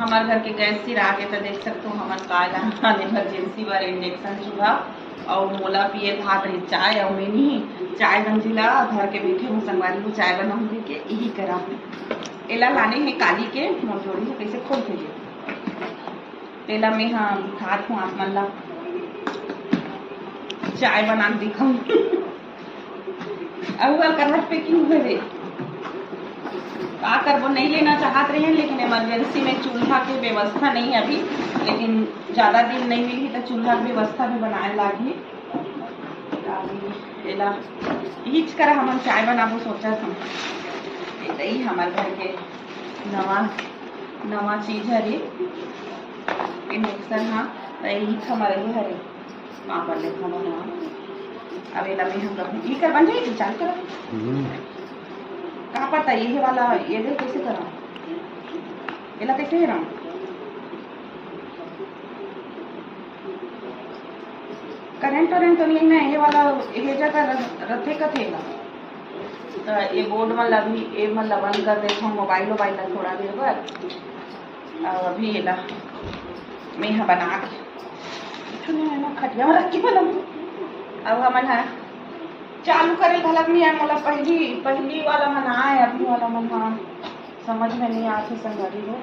हमारे घर के गैस सिरा के तो देख सकते हो हमन का इमरजेंसी बार इंडक्शन चूल्हा और मोला पिए भात रही चाय और मैं नहीं चाय गंजिला घर के बैठे हूँ संगवारी को चाय बनाऊंगी के यही करा एला लाने हैं काली के मोजोड़ी को कैसे खोल के तेला में हाँ खात हूँ आप मन ला चाय बना दिखाऊं अब करहट पे क्यों हुए का करबो नहीं लेना चाहत रहे हैं लेकिन इमरजेंसी में चूल्हा की व्यवस्था नहीं अभी लेकिन ज़्यादा दिन नहीं मिली तो चूल्हा की व्यवस्था भी बनाए लागी हिच कर हम चाय बनाबो सोचा हम यही हमारे घर के नवा चीज हरे इंडक्शन हाँ तो यही हमारे ही हरे पापड़ ले अब एला में हम लोग ये कर बन जाएगी चाल कर कहाँ पड़ता है ये वाला ये दे कैसे करा एला कैसे है रहा करंट तो नहीं ना ये वाला ये जगह रथे का थेला तो ये बोर्ड में अभी ये मतलब बंद कर देता हूँ मोबाइल थोड़ा देर बाद और अभी ये ला मैं यहाँ बना के खटिया में रख के बना अब हमन है चालू करे घलक नहीं आए मतलब पहली वाला मन आए अभी वाला मन हाँ समझ में नहीं आती संगरी हो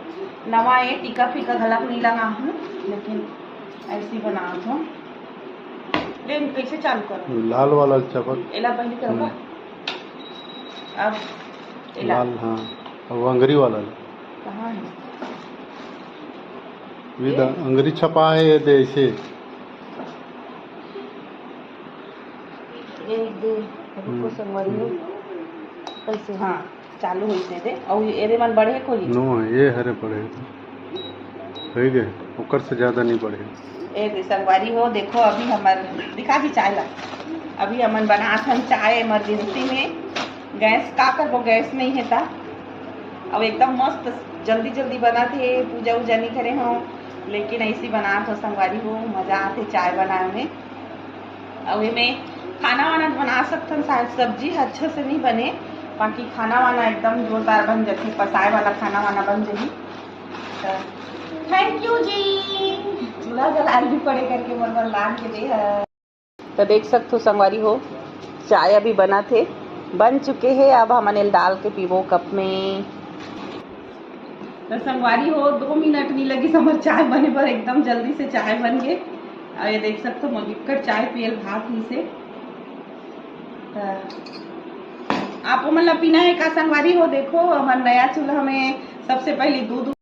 नवा ये टीका फीका घलक नहीं लगा हूँ लेकिन ऐसी बना हूँ लेकिन कैसे चालू करो लाल वाला चपक एला पहले करो अब लाल हाँ और अंगरी वाला कहाँ है विद अंगरी छपा है ये ऐसे रुको संगरी हो कैसे हाँ चालू हो से दे और ये मन बढ़े कोई नो ये हरे पड़े हो गए ओकर से ज्यादा नहीं बढ़े ए संगवारी हो देखो अभी हमार दिखा भी चाय ला अभी हमन बना हम चाय इमरजेंसी में गैस का कर वो गैस नहीं है था अब एकदम मस्त जल्दी बना थे पूजा उजा नहीं करे हो लेकिन ऐसी बना तो संगवारी हो मजा आते चाय बनाने में और में खाना वाना बना सकते हैं शायद सब्जी अच्छे से नहीं बने बाकी खाना वाना एकदम जोरदार बन जाती पसाए वाला खाना वाना बन जाएगी तो थैंक यू जी चूल्हा जला भी पड़े करके बरबर लान के दे तो देख सकते हो संगवारी हो चाय अभी बना थे बन चुके हैं अब हमने डाल के पीवो कप में तो संगवारी हो 2 मिनट नहीं लगी समझ चाय बने पर एकदम जल्दी से चाय बन गए और ये देख सकते हो मगिक्कर चाय पियल भात ही से आप मतलब पीना है का संगवारी हो देखो हमारे नया चूल्हा में सबसे पहले दूध